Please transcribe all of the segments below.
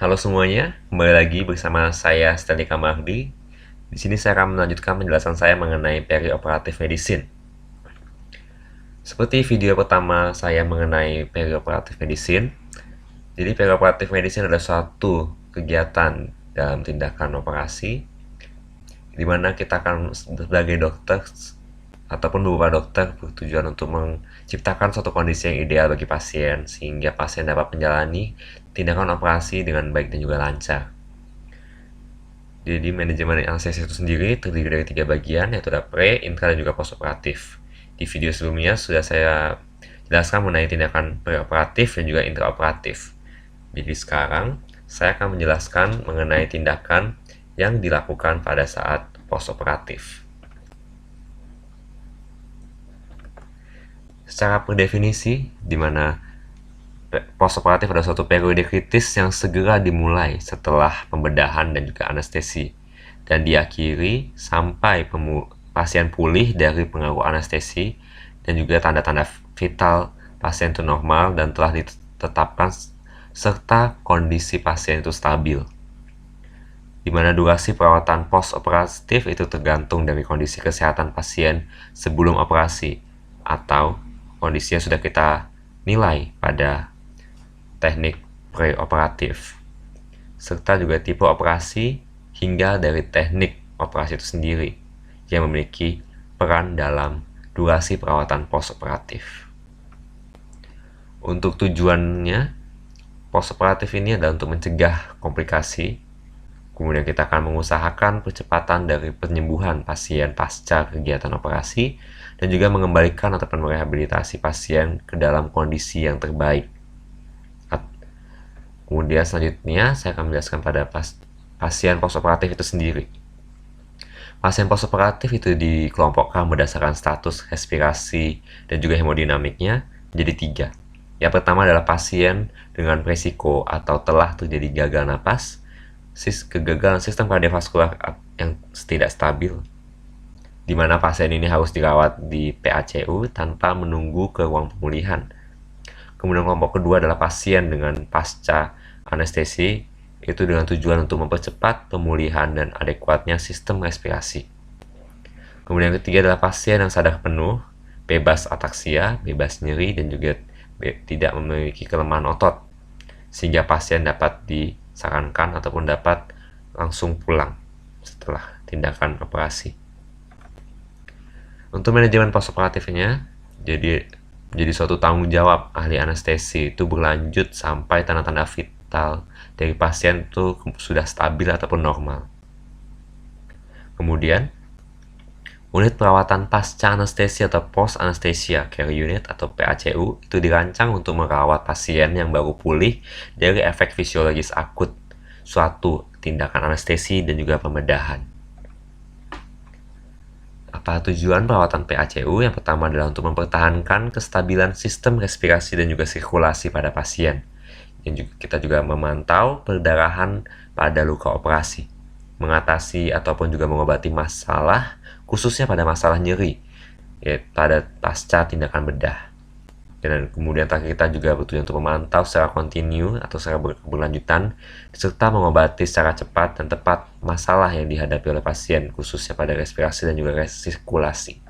Halo semuanya, kembali lagi bersama saya Stanley Kamardi. Di sini saya akan melanjutkan penjelasan saya mengenai perioperatif medicine. Seperti video pertama saya mengenai perioperatif medicine, jadi perioperatif medicine adalah suatu kegiatan dalam tindakan operasi di mana kita akan sebagai dokter ataupun beberapa dokter bertujuan untuk menciptakan suatu kondisi yang ideal bagi pasien sehingga pasien dapat menjalani tindakan operasi dengan baik dan juga lancar. Jadi manajemen anestesi itu sendiri terdiri dari 3 bagian, yaitu ada pre, intra, dan juga postoperatif. Di video sebelumnya sudah saya jelaskan mengenai tindakan preoperatif dan juga intraoperatif. Jadi sekarang saya akan menjelaskan mengenai tindakan yang dilakukan pada saat postoperatif. Secara per definisi, di mana postoperatif adalah suatu periode kritis yang segera dimulai setelah pembedahan dan juga anestesi dan diakhiri sampai pasien pulih dari pengaruh anestesi dan juga tanda-tanda vital pasien itu normal dan telah ditetapkan serta kondisi pasien itu stabil. Di mana durasi perawatan postoperatif itu tergantung dari kondisi kesehatan pasien sebelum operasi atau kondisinya sudah kita nilai pada teknik preoperatif, serta juga tipe operasi hingga dari teknik operasi itu sendiri yang memiliki peran dalam durasi perawatan postoperatif. Untuk tujuannya, postoperatif ini adalah untuk mencegah komplikasi. Kemudian kita akan mengusahakan percepatan dari penyembuhan pasien pasca kegiatan operasi dan juga mengembalikan ataupun merehabilitasi pasien ke dalam kondisi yang terbaik. Kemudian selanjutnya saya akan menjelaskan pada pasien postoperatif itu sendiri. Pasien postoperatif itu dikelompokkan berdasarkan status respirasi dan juga hemodinamiknya menjadi 3. Yang pertama adalah pasien dengan resiko atau telah terjadi gagal napas, kegagalan sistem kardiovaskular yang tidak stabil, di mana pasien ini harus dirawat di PACU tanpa menunggu ke ruang pemulihan. Kemudian kelompok kedua adalah pasien dengan pasca anestesi, itu dengan tujuan untuk mempercepat pemulihan dan adekuatnya sistem respirasi. Kemudian yang ketiga adalah pasien yang sadar penuh, bebas ataksia, bebas nyeri, dan juga tidak memiliki kelemahan otot, sehingga pasien dapat disarankan ataupun dapat langsung pulang setelah tindakan operasi. Untuk manajemen postoperatifnya, jadi suatu tanggung jawab ahli anestesi itu berlanjut sampai tanda-tanda vital dari pasien itu sudah stabil ataupun normal. Kemudian, unit perawatan pasca anestesi atau post anesthesia care unit atau PACU itu dirancang untuk merawat pasien yang baru pulih dari efek fisiologis akut suatu tindakan anestesi dan juga pembedahan. Apa tujuan perawatan PACU? Yang pertama adalah untuk mempertahankan kestabilan sistem respirasi dan juga sirkulasi pada pasien. Kita juga memantau perdarahan pada luka operasi, mengatasi ataupun juga mengobati masalah, khususnya pada masalah nyeri, yaitu pada pasca tindakan bedah. Dan kemudian kita juga bertujuan untuk memantau secara kontinu atau secara berlanjutan, serta mengobati secara cepat dan tepat masalah yang dihadapi oleh pasien, khususnya pada respirasi dan juga sirkulasi.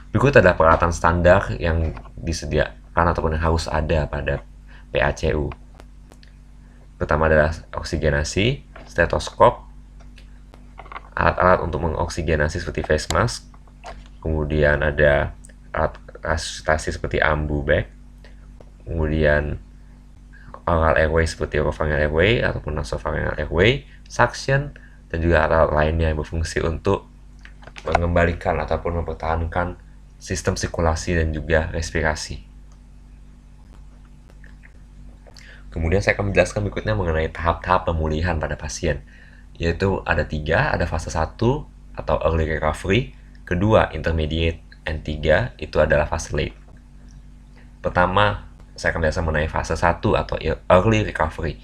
Berikut adalah peralatan standar yang disediakan ataupun yang harus ada pada PACU. Pertama adalah oksigenasi, stetoskop, alat-alat untuk mengoksigenasi seperti face mask, kemudian ada alat resusitasi seperti ambu bag, kemudian oral airway seperti oropharyngeal airway ataupun nasopharyngeal airway, suction, dan juga alat lainnya yang berfungsi untuk mengembalikan ataupun mempertahankan sistem sirkulasi dan juga respirasi. Kemudian saya akan menjelaskan berikutnya mengenai tahap-tahap pemulihan pada pasien, yaitu ada 3, ada fase 1 atau early recovery, kedua intermediate, and 3 itu adalah fase late. Pertama, saya akan menjelaskan mengenai fase 1 atau early recovery.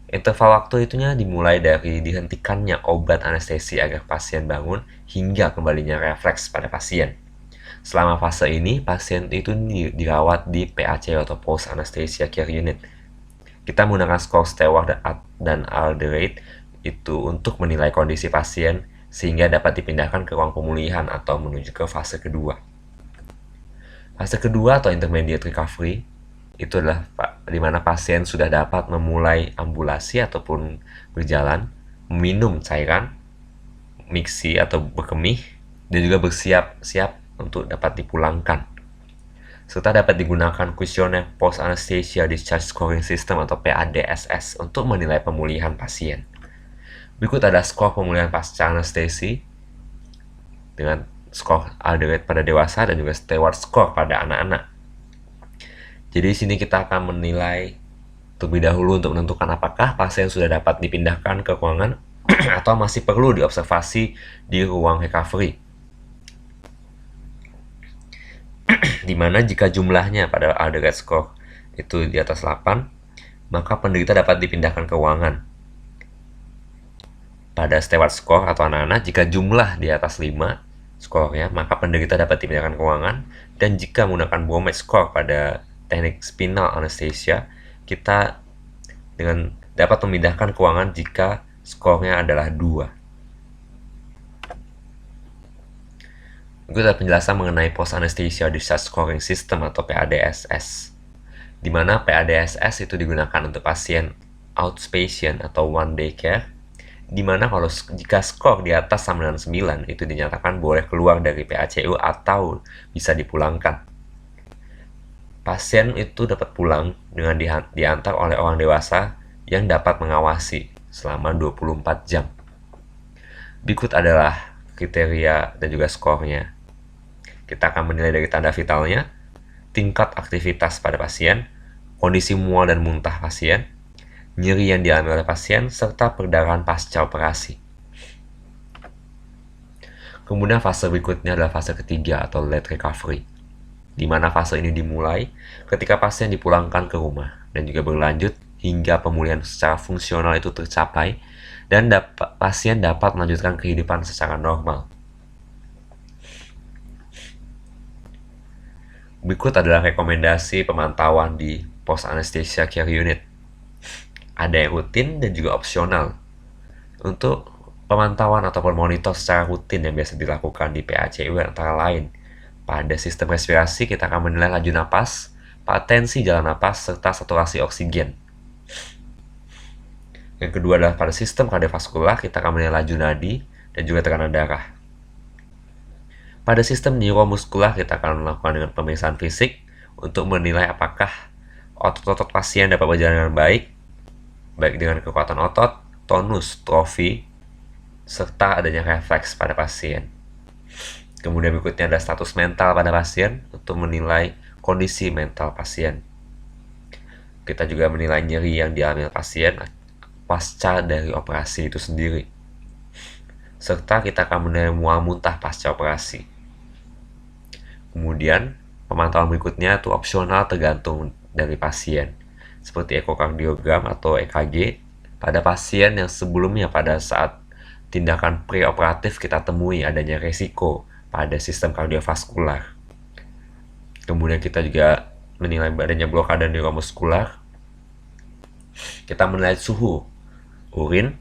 Interval waktu itunya dimulai dari dihentikannya obat anestesi agar pasien bangun hingga kembalinya refleks pada pasien. Selama fase ini, pasien itu dirawat di PACU atau Post Anesthesia Care Unit, Kita menggunakan skor Stewart dan Alderete itu untuk menilai kondisi pasien sehingga dapat dipindahkan ke ruang pemulihan atau menuju ke fase kedua. Fase kedua atau intermediate recovery itu adalah di mana pasien sudah dapat memulai ambulasi ataupun berjalan, meminum cairan, miksi atau berkemih, dan juga bersiap-siap untuk dapat dipulangkan. Serta dapat digunakan kuesioner Post Anesthesia Discharge Scoring System atau PADSS untuk menilai pemulihan pasien. Berikut ada skor pemulihan pasca anestesi dengan skor Alderete pada dewasa dan juga Stewart score pada anak-anak. Jadi di sini kita akan menilai terlebih dahulu untuk menentukan apakah pasien sudah dapat dipindahkan ke ruangan atau masih perlu diobservasi di ruang recovery. Dimana jika jumlahnya pada Alderete score itu di atas 8, maka penderita dapat dipindahkan ke ruangan. Pada Stewart score atau anak-anak, jika jumlah di atas 5 skornya, maka penderita dapat dipindahkan ke ruangan. Dan jika menggunakan Bromage score pada teknik spinal anesthesia, kita dapat memindahkan ke ruangan jika skornya adalah 2. Itu adalah penjelasan mengenai Post Anesthesia Discharge Scoring System atau PADSS, di mana PADSS itu digunakan untuk pasien outpatient atau one day care, di mana jika skor di atas 99 itu dinyatakan boleh keluar dari PACU atau bisa dipulangkan. Pasien itu dapat pulang dengan diantar oleh orang dewasa yang dapat mengawasi selama 24 jam. Berikut adalah kriteria dan juga skornya. Kita akan menilai dari tanda vitalnya, tingkat aktivitas pada pasien, kondisi mual dan muntah pasien, nyeri yang dialami oleh pasien, serta perdarahan pasca operasi. Kemudian fase berikutnya adalah fase ketiga atau late recovery, di mana fase ini dimulai ketika pasien dipulangkan ke rumah dan juga berlanjut hingga pemulihan secara fungsional itu tercapai dan pasien dapat melanjutkan kehidupan secara normal. Berikut adalah rekomendasi pemantauan di Post Anesthesia Care Unit. Ada yang rutin dan juga opsional. Untuk pemantauan ataupun monitor secara rutin yang biasa dilakukan di PACU antara lain, pada sistem respirasi kita akan menilai laju napas, patensi jalan napas, serta saturasi oksigen. Yang kedua adalah pada sistem kardiovaskular kita akan menilai laju nadi dan juga tekanan darah. Pada sistem neuromuskular kita akan melakukan dengan pemeriksaan fisik untuk menilai apakah otot-otot pasien dapat berjalan dengan baik dengan kekuatan otot, tonus, trofi, serta adanya refleks pada pasien. Kemudian berikutnya ada status mental pada pasien untuk menilai kondisi mental pasien. Kita juga menilai nyeri yang dialami pasien pasca dari operasi itu sendiri. Serta kita akan menilai mual muntah pasca operasi. Kemudian pemantauan berikutnya itu opsional tergantung dari pasien, seperti ekokardiogram atau EKG pada pasien yang sebelumnya pada saat tindakan preoperatif kita temui adanya resiko pada sistem kardiovaskular. Kemudian kita juga menilai adanya blokade neuromuskular. Kita menilai suhu urin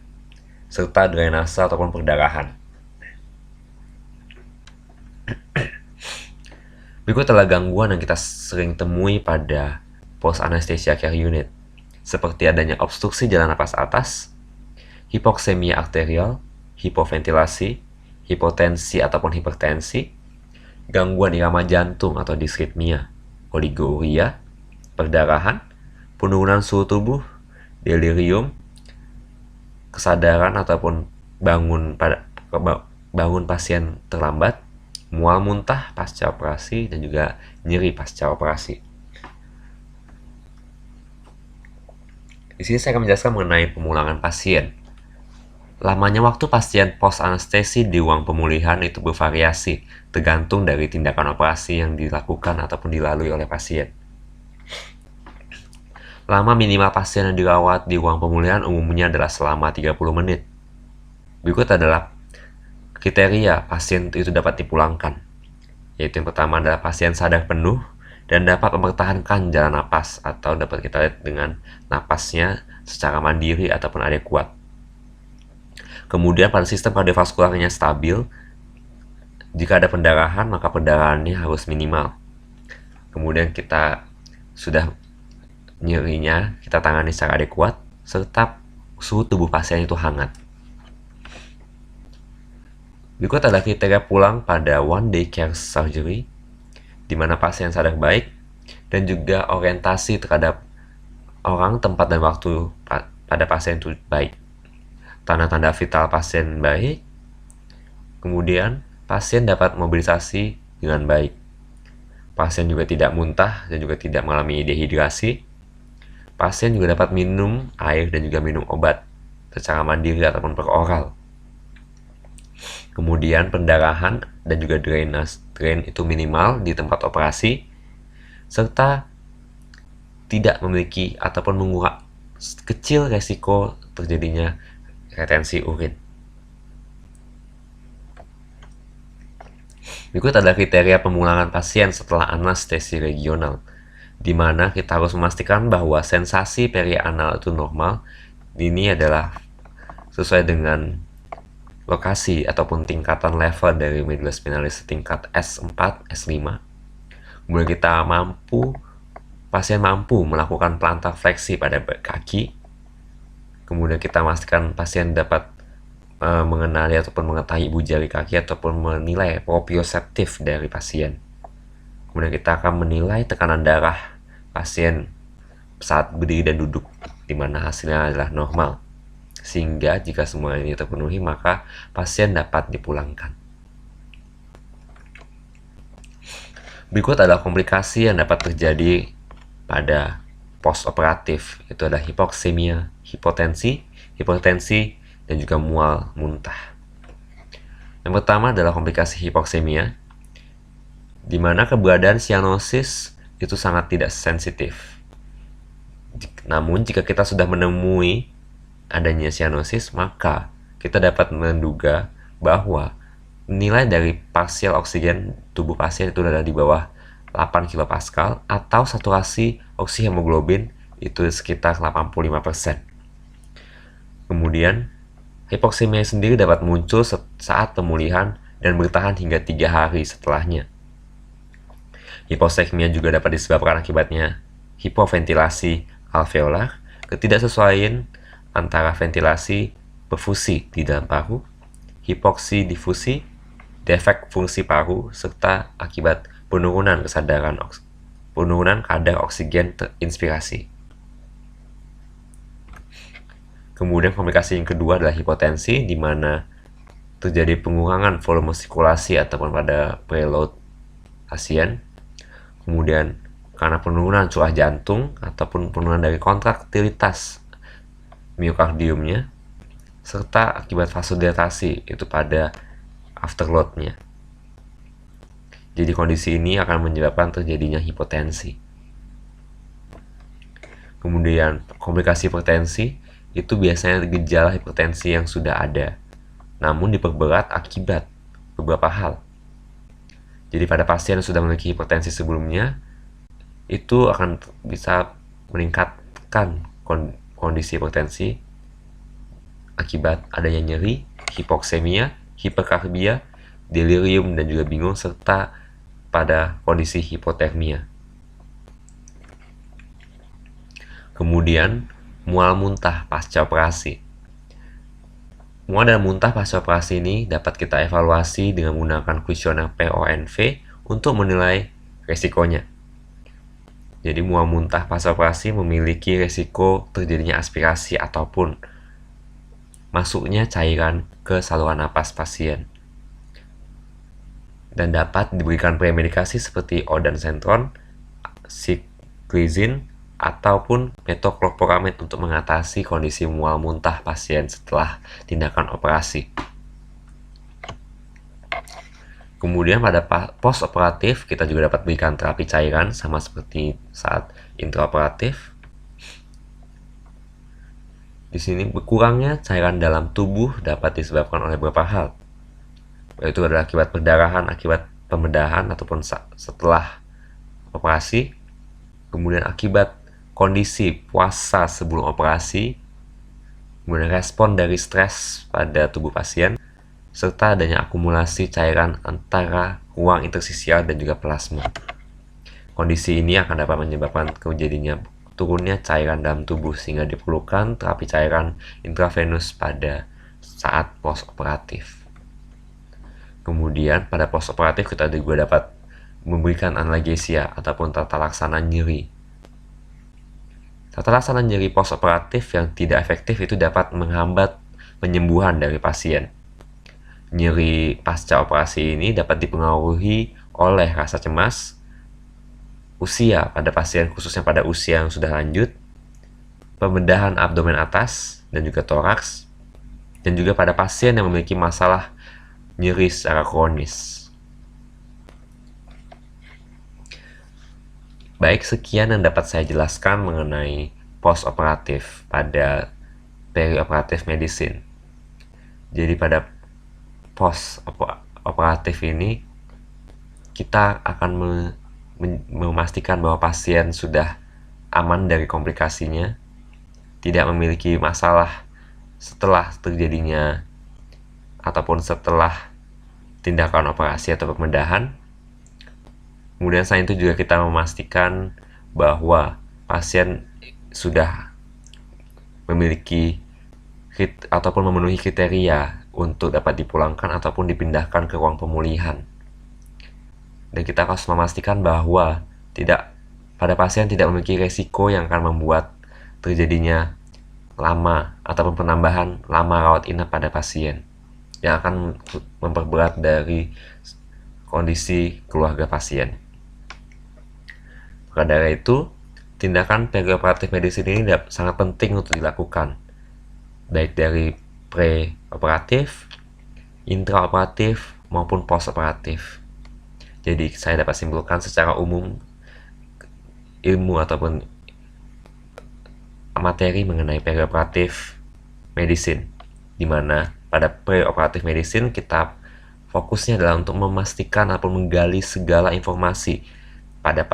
serta drainase ataupun perdarahan. Berikut adalah gangguan yang kita sering temui pada Post Anesthesia Care Unit, seperti adanya obstruksi jalan napas atas, hipoksemia arterial, hipoventilasi, hipotensi ataupun hipertensi, gangguan irama jantung atau disritmia, oligouria, perdarahan, penurunan suhu tubuh, delirium, kesadaran ataupun bangun pasien terlambat, mual muntah pasca operasi, dan juga nyeri pasca operasi. Di sini saya akan menjelaskan mengenai pemulangan pasien. Lamanya waktu pasien post anestesi di ruang pemulihan itu bervariasi, tergantung dari tindakan operasi yang dilakukan ataupun dilalui oleh pasien. Lama minimal pasien yang dirawat di ruang pemulihan umumnya adalah selama 30 menit. Berikut adalah kriteria pasien itu dapat dipulangkan, yaitu yang pertama adalah pasien sadar penuh dan dapat mempertahankan jalan napas, atau dapat kita lihat dengan napasnya secara mandiri ataupun adekuat. Kemudian pada sistem kardiovaskularnya stabil, jika ada pendarahan maka pendarahannya harus minimal. Kemudian kita sudah nyerinya kita tangani secara adekuat, serta suhu tubuh pasien itu hangat. Berikut adalah kriteria pulang pada one day care surgery, di mana pasien sadar baik dan juga orientasi terhadap orang, tempat, dan waktu pada pasien itu baik. Tanda-tanda vital pasien baik, kemudian pasien dapat mobilisasi dengan baik. Pasien juga tidak muntah dan juga tidak mengalami dehidrasi. Pasien juga dapat minum air dan juga minum obat secara mandiri ataupun per oral. Kemudian pendarahan dan juga drain itu minimal di tempat operasi, serta tidak memiliki ataupun mengurangi kecil resiko terjadinya retensi urin. Berikut adalah kriteria pemulangan pasien setelah anestesi regional, di mana kita harus memastikan bahwa sensasi perianal itu normal. Ini adalah sesuai dengan lokasi ataupun tingkatan level dari medula spinalis tingkat S4, S5. Kemudian pasien mampu melakukan plantar fleksi pada kaki. Kemudian kita pastikan pasien dapat mengenali ataupun mengetahui ibu jari kaki ataupun menilai proprioseptif dari pasien. Kemudian kita akan menilai tekanan darah pasien saat berdiri dan duduk, di mana hasilnya adalah normal. Sehingga jika semua ini terpenuhi, maka pasien dapat dipulangkan. Berikut adalah komplikasi yang dapat terjadi pada postoperatif. Itu adalah hipoksemia, hipotensi, hipertensi, dan juga mual muntah. Yang pertama adalah komplikasi hipoksemia, di mana keberadaan sianosis itu sangat tidak sensitif. Namun jika kita sudah menemui adanya sianosis, maka kita dapat menduga bahwa nilai dari parsial oksigen tubuh pasien itu adalah di bawah 8 kPa atau saturasi oksihemoglobin itu sekitar 85%. Kemudian hipoksemia sendiri dapat muncul saat pemulihan dan bertahan hingga 3 hari setelahnya. Hiposekmia juga dapat disebabkan akibatnya hipoventilasi alveolar, ketidaksesuaian antara ventilasi perfusi di dalam paru, hipoksi difusi, defek fungsi paru, serta akibat penurunan kadar oksigen terinspirasi. Kemudian komplikasi yang kedua adalah hipotensi, di mana terjadi pengurangan volume sirkulasi ataupun pada preload pasien. Kemudian karena penurunan curah jantung ataupun penurunan dari kontraktilitas miokardiumnya, serta akibat vasodilatasi itu pada afterload-nya. Jadi kondisi ini akan menyebabkan terjadinya hipotensi. Kemudian komplikasi hipertensi itu biasanya gejala hipertensi yang sudah ada, namun diperberat akibat beberapa hal. Jadi pada pasien yang sudah memiliki hipertensi sebelumnya, itu akan bisa meningkatkan kondisi hipertensi akibat adanya nyeri, hipoksemia, hiperkarbia, delirium dan juga bingung, serta pada kondisi hipotermia. Kemudian mual muntah pasca operasi. Mual dan muntah pasca operasi ini dapat kita evaluasi dengan menggunakan kuesioner PONV untuk menilai resikonya. Jadi mual muntah pasca operasi memiliki resiko terjadinya aspirasi ataupun masuknya cairan ke saluran napas pasien, dan dapat diberikan premedikasi seperti ondansetron, siklizin, ataupun metoclopramide untuk mengatasi kondisi mual muntah pasien setelah tindakan operasi. Kemudian pada post-operatif kita juga dapat berikan terapi cairan sama seperti saat intraoperatif. Di sini berkurangnya cairan dalam tubuh dapat disebabkan oleh beberapa hal, yaitu adalah akibat perdarahan, akibat pembedahan ataupun setelah operasi, kemudian akibat kondisi puasa sebelum operasi, kemudian respon dari stres pada tubuh pasien, serta adanya akumulasi cairan antara ruang interstisial dan juga plasma. Kondisi ini akan dapat menyebabkan terjadinya turunnya cairan dalam tubuh sehingga diperlukan terapi cairan intravenus pada saat postoperatif. Kemudian pada postoperatif kita juga dapat memberikan analgesia ataupun tata laksana nyeri. Tata laksana nyeri postoperatif yang tidak efektif itu dapat menghambat penyembuhan dari pasien. Nyeri pasca operasi ini dapat dipengaruhi oleh rasa cemas, usia pada pasien khususnya pada usia yang sudah lanjut, pembedahan abdomen atas dan juga toraks, dan juga pada pasien yang memiliki masalah nyeri secara kronis. Baik, sekian yang dapat saya jelaskan mengenai post-operatif pada perioperatif medicine. Jadi pada post-operatif ini kita akan memastikan bahwa pasien sudah aman dari komplikasinya, tidak memiliki masalah setelah terjadinya ataupun setelah tindakan operasi atau pembedahan. Kemudian selain itu juga kita memastikan bahwa pasien sudah memiliki ataupun memenuhi kriteria untuk dapat dipulangkan ataupun dipindahkan ke ruang pemulihan. Dan kita harus memastikan bahwa pada pasien tidak memiliki resiko yang akan membuat terjadinya lama ataupun penambahan lama rawat inap pada pasien yang akan memperberat dari kondisi keluarga pasien. Maka dari itu, tindakan perioperatif medicine ini sangat penting untuk dilakukan, baik dari preoperatif, intraoperatif, maupun postoperatif. Jadi saya dapat simpulkan secara umum ilmu ataupun materi mengenai perioperatif medicine, di mana pada preoperatif medicine kita fokusnya adalah untuk memastikan atau menggali segala informasi pada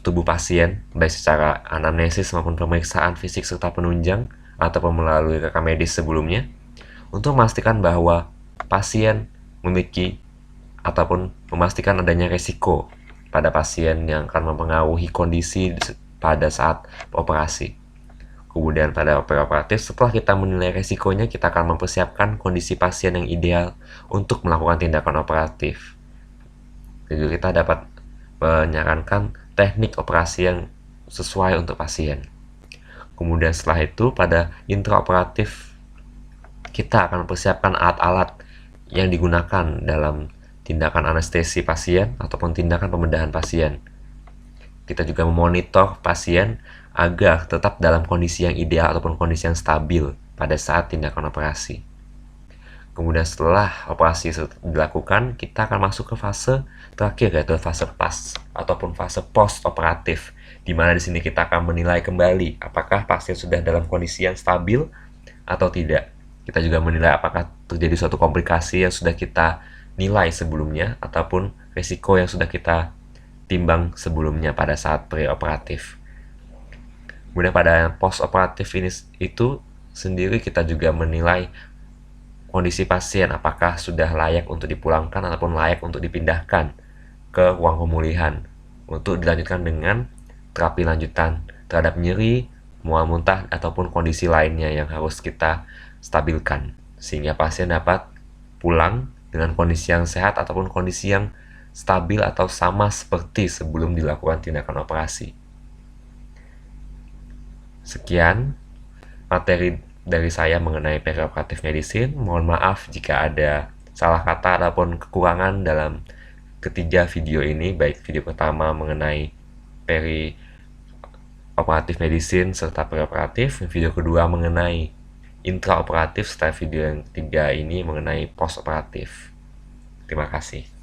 tubuh pasien, baik secara anamnesis maupun pemeriksaan fisik serta penunjang ataupun melalui rekam medis sebelumnya, untuk memastikan bahwa pasien memiliki ataupun memastikan adanya resiko pada pasien yang akan mempengaruhi kondisi pada saat operasi. Kemudian pada operatif, setelah kita menilai resikonya, kita akan mempersiapkan kondisi pasien yang ideal untuk melakukan tindakan operatif. Jadi kita dapat menyarankan teknik operasi yang sesuai untuk pasien. Kemudian setelah itu pada intraoperatif, kita akan mempersiapkan alat-alat yang digunakan dalam tindakan anestesi pasien ataupun tindakan pembedahan pasien. Kita juga memonitor pasien agar tetap dalam kondisi yang ideal ataupun kondisi yang stabil pada saat tindakan operasi. Kemudian setelah operasi dilakukan, kita akan masuk ke fase terakhir, yaitu fase PAS ataupun fase post-operatif, di mana di sini kita akan menilai kembali apakah pasien sudah dalam kondisi yang stabil atau tidak. Kita juga menilai apakah terjadi suatu komplikasi yang sudah kita nilai sebelumnya ataupun risiko yang sudah kita timbang sebelumnya pada saat preoperatif. Kemudian pada post-operatif ini itu sendiri kita juga menilai kondisi pasien apakah sudah layak untuk dipulangkan ataupun layak untuk dipindahkan ke ruang pemulihan untuk dilanjutkan dengan terapi lanjutan terhadap nyeri, mual muntah ataupun kondisi lainnya yang harus kita stabilkan sehingga pasien dapat pulang dengan kondisi yang sehat ataupun kondisi yang stabil atau sama seperti sebelum dilakukan tindakan operasi. Sekian materi dari saya mengenai perioperatif medicine. Mohon maaf jika ada salah kata ataupun kekurangan dalam ketiga video ini, baik video pertama mengenai perioperatif medicine serta perioperatif, video kedua mengenai intraoperatif, serta video yang ketiga ini mengenai postoperatif. Terima kasih.